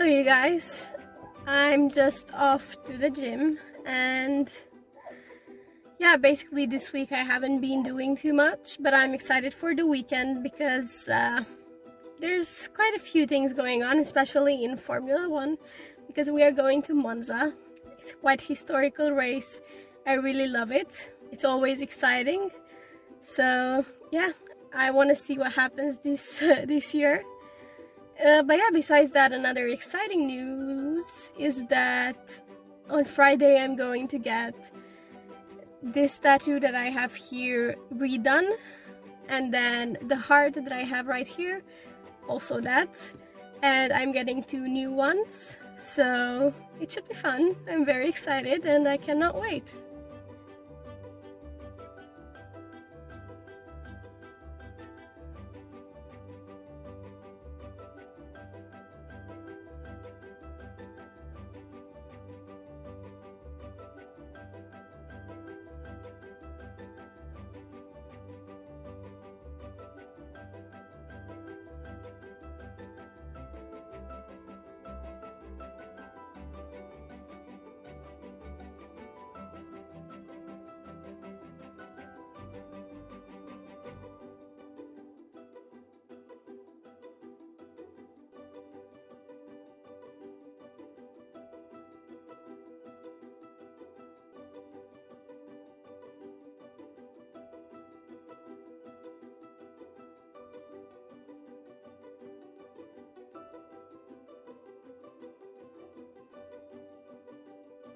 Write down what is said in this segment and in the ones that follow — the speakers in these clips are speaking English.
you guys, I'm just off to the gym, and yeah, basically this week I haven't been doing too much, but I'm excited for the weekend because there's quite a few things going on, especially in Formula 1, because we are going to Monza. It's quite a historical race. I really love it. It's always exciting. So yeah, I want to see what happens this year. But yeah, besides that, another exciting news is that on Friday I'm going to get this tattoo that I have here redone, and then the heart that I have right here, also that, and I'm getting 2 new ones, so it should be fun. I'm very excited and I cannot wait.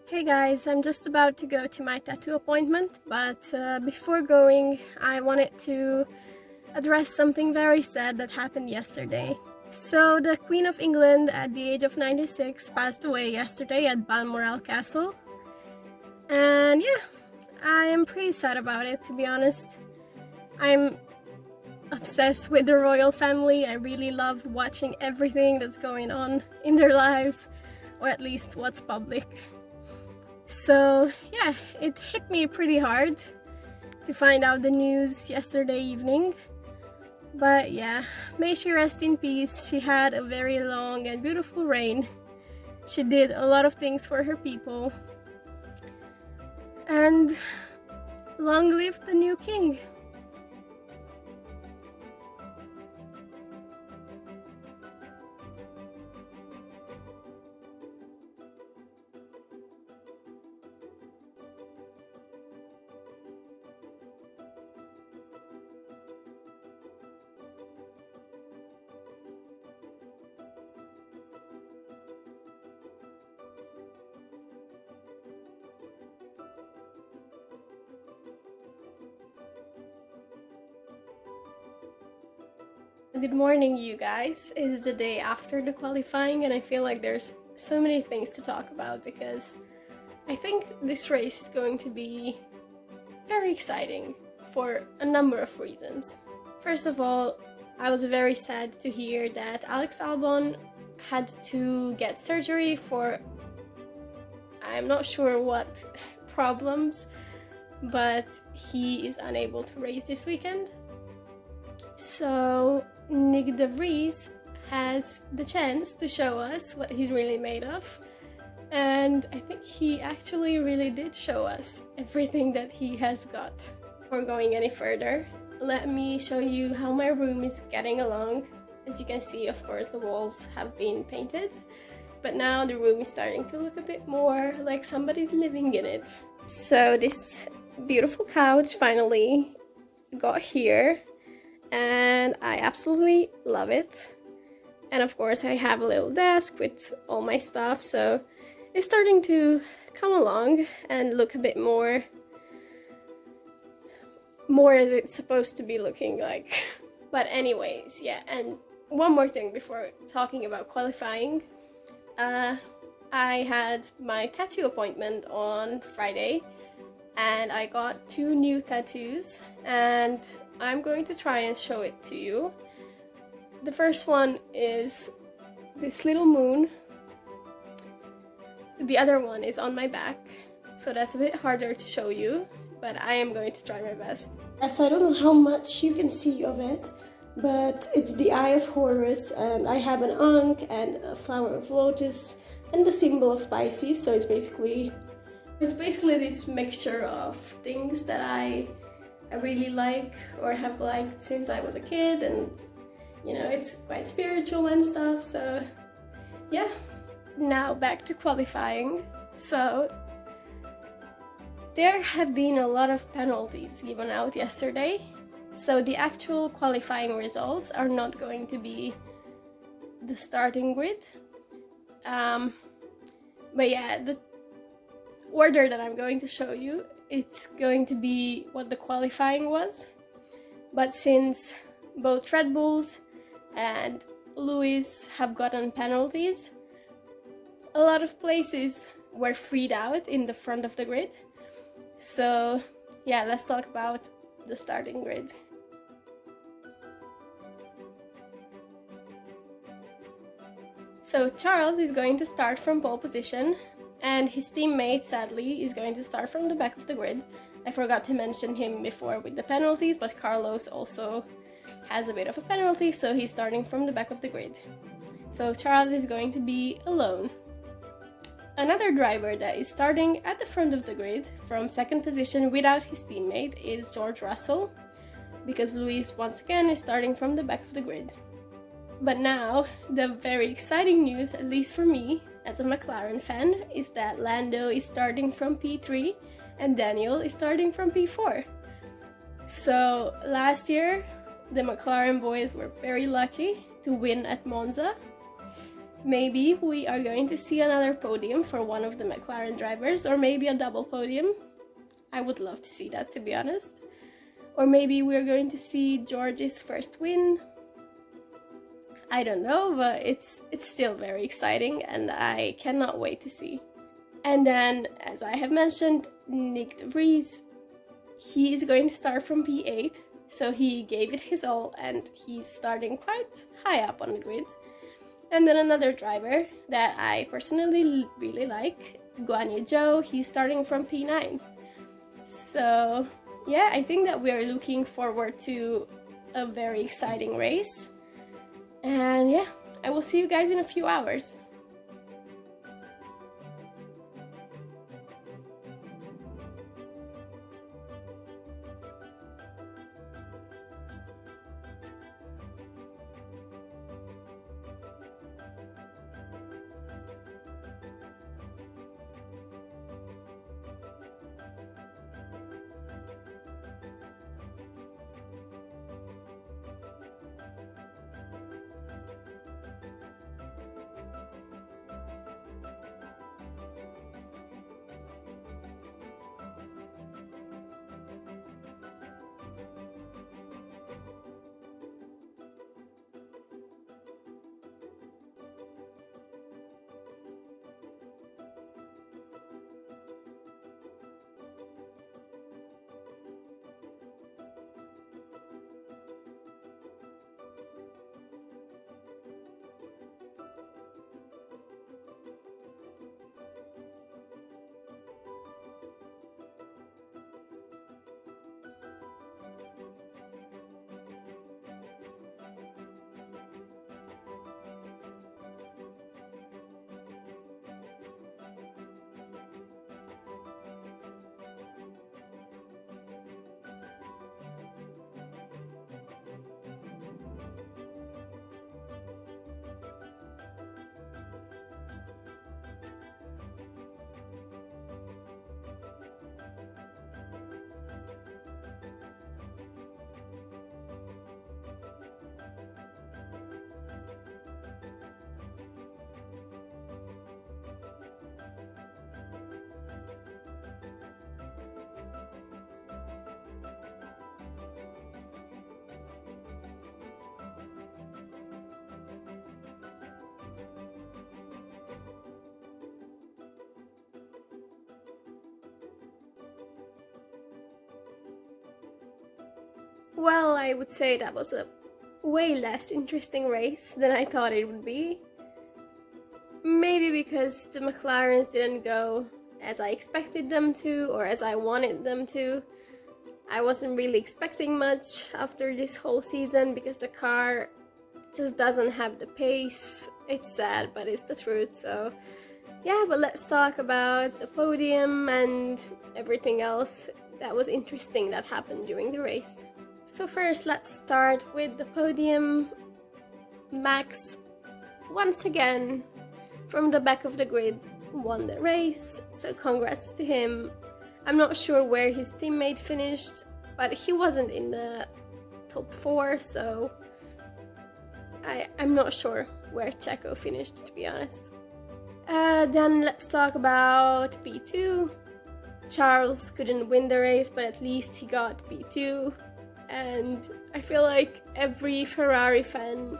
Hey guys, I'm just about to go to my tattoo appointment, but before going, I wanted to address something very sad that happened yesterday. So the Queen of England at the age of 96 passed away yesterday at Balmoral Castle. And yeah, I am pretty sad about it, to be honest. I'm obsessed with the royal family. I really love watching everything that's going on in their lives, or at least what's public. So yeah, it hit me pretty hard to find out the news yesterday evening. But yeah, may she rest in peace. She had a very long and beautiful reign. She did a lot of things for her people. And long live the new king. Good morning, you guys. It is the day after the qualifying, and I feel like there's so many things to talk about because I think this race is going to be very exciting for a number of reasons. First of all, I was very sad to hear that Alex Albon had to get surgery for I'm not sure what problems, but he is unable to race this weekend. So Nick de Vries has the chance to show us what he's really made of, and I think he actually really did show us everything that he has got. Before going any further, let me show you how my room is getting along. As you can see, of course, the walls have been painted, but now the room is starting to look a bit more like somebody's living in it. So this beautiful couch finally got here, and I absolutely love it. And of course I have a little desk with all my stuff, so it's starting to come along and look a bit more as it's supposed to be looking like. But anyways, yeah, and one more thing before talking about qualifying. I had my tattoo appointment on Friday, and I got 2 new tattoos, and I'm going to try and show it to you. The first one is this little moon. The other one is on my back, so that's a bit harder to show you, but I am going to try my best. So I don't know how much you can see of it, but it's the Eye of Horus, and I have an Ankh and a Flower of Lotus and the symbol of Pisces, so it's basically this mixture of things that I really like or have liked since I was a kid, and you know, it's quite spiritual and stuff, so yeah. Now back to qualifying. So there have been a lot of penalties given out yesterday, so the actual qualifying results are not going to be the starting grid. But yeah, the order that I'm going to show you, it's going to be what the qualifying was. But since both Red Bulls and Lewis have gotten penalties, a lot of places were freed out in the front of the grid. So yeah, let's talk about the starting grid. So Charles is going to start from pole position, and his teammate, sadly, is going to start from the back of the grid. I forgot to mention him before with the penalties, but Carlos also has a bit of a penalty, so he's starting from the back of the grid. So Charles is going to be alone. Another driver that is starting at the front of the grid from second position without his teammate is George Russell, because Lewis once again is starting from the back of the grid. But now, the very exciting news, at least for me as a McLaren fan, is that Lando is starting from P3 and Daniel is starting from P4. So last year, the McLaren boys were very lucky to win at Monza. Maybe we are going to see another podium for one of the McLaren drivers, or maybe a double podium. I would love to see that, to be honest. Or maybe we're going to see George's first win. I don't know, but it's still very exciting and I cannot wait to see. And then, as I have mentioned, Nick de Vries, he is going to start from P8, so he gave it his all and he's starting quite high up on the grid. And then another driver that I personally really like, Guan Yu Zhou, he's starting from P9. So yeah, I think that we are looking forward to a very exciting race. And yeah, I will see you guys in a few hours. Well, I would say that was a way less interesting race than I thought it would be. Maybe because the McLarens didn't go as I expected them to or as I wanted them to. I wasn't really expecting much after this whole season because the car just doesn't have the pace. It's sad, but it's the truth. So yeah, but let's talk about the podium and everything else that was interesting that happened during the race. So first, let's start with the podium. Max, once again, from the back of the grid, won the race, so congrats to him. I'm not sure where his teammate finished, but he wasn't in the top 4, so I'm not sure where Checo finished, to be honest. Then let's talk about P2. Charles couldn't win the race, but at least he got P2, and I feel like every Ferrari fan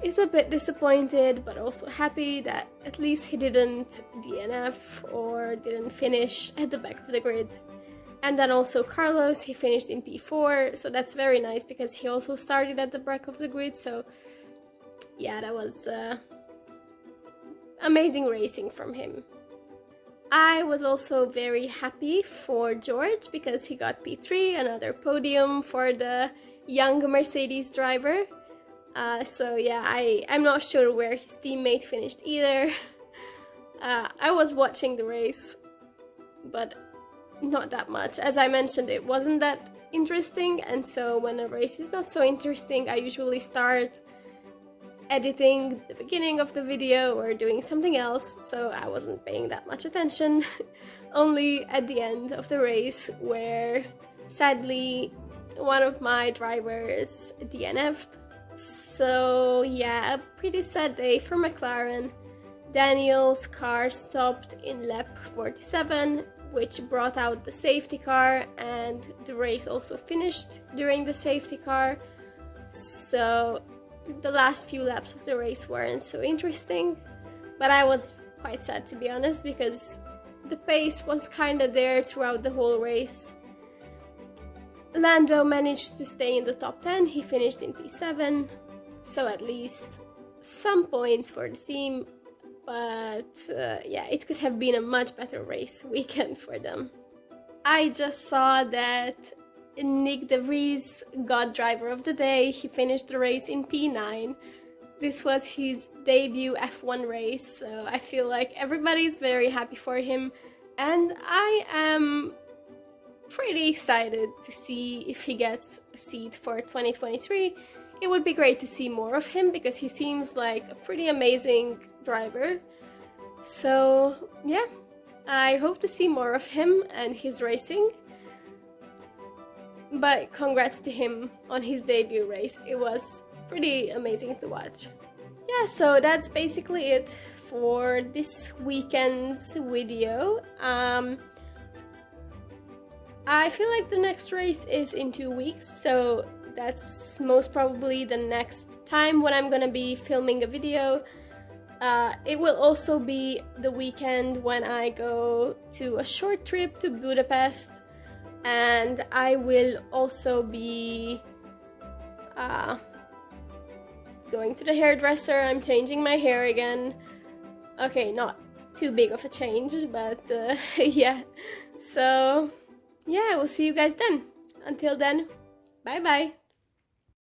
is a bit disappointed but also happy that at least he didn't DNF or didn't finish at the back of the grid. And then also Carlos, he finished in P4, so that's very nice because he also started at the back of the grid. So yeah, that was amazing racing from him. I was also very happy for George because he got P3, another podium for the young Mercedes driver. So yeah, I'm not sure where his teammate finished either. I was watching the race, but not that much. As I mentioned, it wasn't that interesting, and so when a race is not so interesting, I usually start editing the beginning of the video or doing something else, so I wasn't paying that much attention. Only at the end of the race, where sadly one of my drivers DNF'd. So yeah, a pretty sad day for McLaren. Daniel's car stopped in lap 47, which brought out the safety car, and the race also finished during the safety car. So the last few laps of the race weren't so interesting, but I was quite sad, to be honest, because the pace was kinda there throughout the whole race. Lando managed to stay in the top 10, he finished in P7, so at least some points for the team, but yeah, it could have been a much better race weekend for them. I just saw that Nick De Vries got driver of the day. He finished the race in P9. This was his debut F1 race, so I feel like everybody's very happy for him, and I am pretty excited to see if he gets a seat for 2023. It would be great to see more of him because he seems like a pretty amazing driver. So yeah, I hope to see more of him and his racing. But congrats to him on his debut race. It was pretty amazing to watch. Yeah, so that's basically it for this weekend's video. I feel like the next race is in 2 weeks, so that's most probably the next time when I'm gonna be filming a video. It will also be the weekend when I go to a short trip to Budapest, and I will also be going to the hairdresser. I'm changing my hair again. Okay, not too big of a change, but yeah. So yeah, we'll see you guys then. Until then, bye bye.